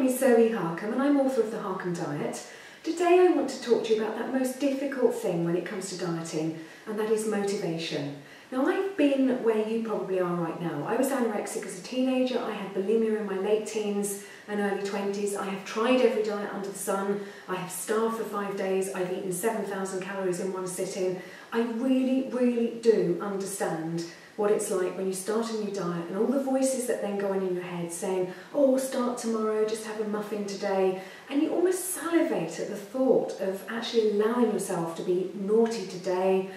name is Zoe Harcombe and I'm author of the Harcombe Diet. Today I want to talk to you about that most difficult thing when it comes to dieting, and that is motivation. Now, I've been where you probably are right now. I was anorexic as a teenager, I had bulimia in my late teens and early 20s. I have tried every diet under the sun. I have starved for 5 days. I've eaten 7,000 calories in one sitting. I really do understand what it's like when you start a new diet and all the voices that then go on in your head saying, oh, start tomorrow, just have a muffin today. And you almost salivate at the thought of actually allowing yourself to be naughty today,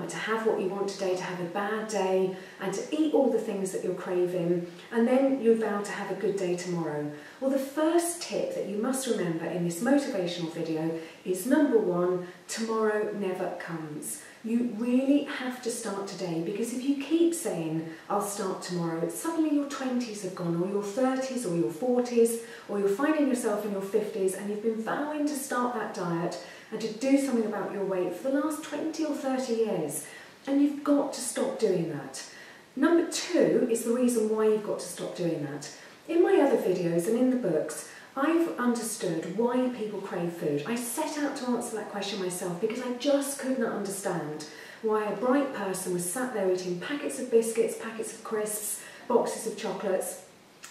to have what you want today, to have a bad day, and to eat all the things that you're craving, and then you vow to have a good day tomorrow. Well, the first tip that you must remember in this motivational video is number one, tomorrow never comes. You really have to start today, because if you keep saying, I'll start tomorrow, suddenly your 20s have gone, or your 30s, or your 40s, or you're finding yourself in your 50s and you've been vowing to start that diet and to do something about your weight for the last 20 or 30 years. And you've got to stop doing that. Number two is the reason why you've got to stop doing that. In my other videos and in the books, I've understood why people crave food. I set out to answer that question myself because I just could not understand why a bright person was sat there eating packets of biscuits, packets of crisps, boxes of chocolates,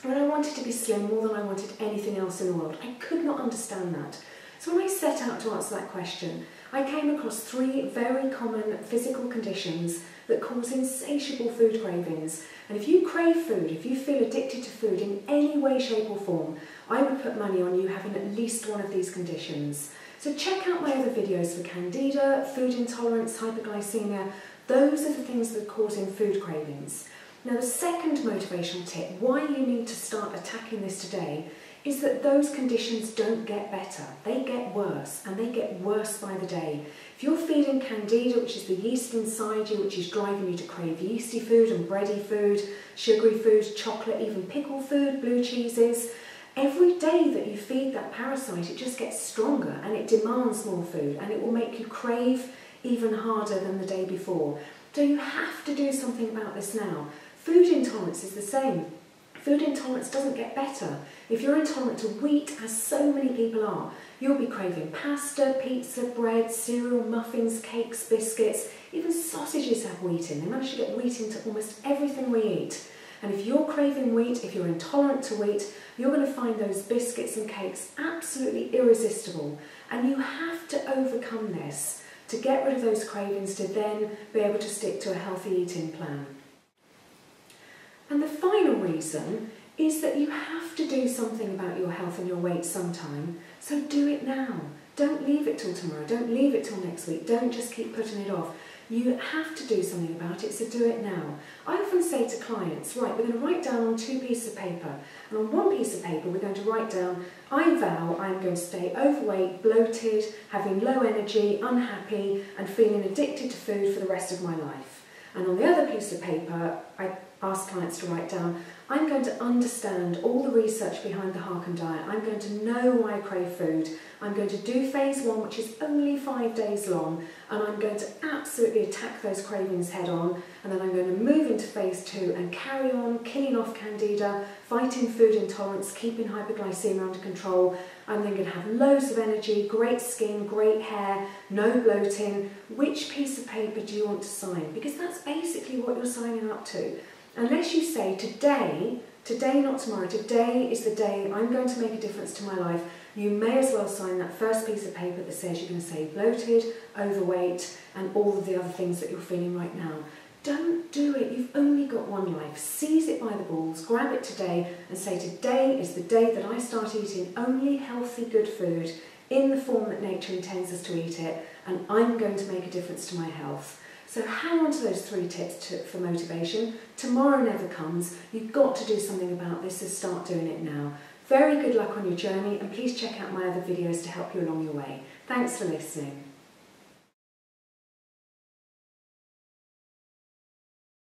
when I wanted to be slim more than I wanted anything else in the world. I could not understand that. So when I set out to answer that question, I came across 3 very common physical conditions that cause insatiable food cravings. And if you crave food, if you feel addicted to food in any way, shape or form, I would put money on you having at least one of these conditions. So check out my other videos for candida, food intolerance, hyperglycemia. Those are the things that are causing food cravings. Now, the second motivational tip, why you need to start attacking this today, is that those conditions don't get better. They get worse, and they get worse by the day. If you're feeding candida, which is the yeast inside you, which is driving you to crave yeasty food and bready food, sugary food, chocolate, even pickle food, blue cheeses, every day that you feed that parasite, it just gets stronger and it demands more food, and it will make you crave even harder than the day before. So you have to do something about this now. Food intolerance is the same. Food intolerance doesn't get better. If you're intolerant to wheat, as so many people are, you'll be craving pasta, pizza, bread, cereal, muffins, cakes, biscuits. Even sausages have wheat in. They manage to get wheat into almost everything we eat. And if you're craving wheat, if you're intolerant to wheat, you're going to find those biscuits and cakes absolutely irresistible. And you have to overcome this to get rid of those cravings, to then be able to stick to a healthy eating plan. And the final reason is that you have to do something about your health and your weight sometime, so do it now. Don't leave it till tomorrow, don't leave it till next week, don't just keep putting it off. You have to do something about it, so do it now. I often say to clients, right, we're going to write down on 2 pieces of paper, and on 1 piece of paper we're going to write down, I vow I'm going to stay overweight, bloated, having low energy, unhappy, and feeling addicted to food for the rest of my life. And on the other piece of paper, I ask clients to write down, I'm going to understand all the research behind the Harcombe diet. I'm going to know why I crave food. I'm going to do phase 1, which is only 5 days long, and I'm going to absolutely attack those cravings head on, and then I'm going to move into phase 2 and carry on killing off candida, fighting food intolerance, keeping hyperglycemia under control. I'm then going to have loads of energy, great skin, great hair, no bloating. Which piece of paper do you want to sign? Because that's basically what you're signing up to. Unless you say, today, not tomorrow, today is the day I'm going to make a difference to my life, you may as well sign that first piece of paper that says you're going to say bloated, overweight, and all of the other things that you're feeling right now. Don't do it. You've only got one life. Seize it by the balls, grab it today, and say, today is the day that I start eating only healthy, good food in the form that nature intends us to eat it, and I'm going to make a difference to my health. So hang on to those 3 tips for motivation. Tomorrow never comes. You've got to do something about this, so start doing it now. Very good luck on your journey, and please check out my other videos to help you along your way. Thanks for listening.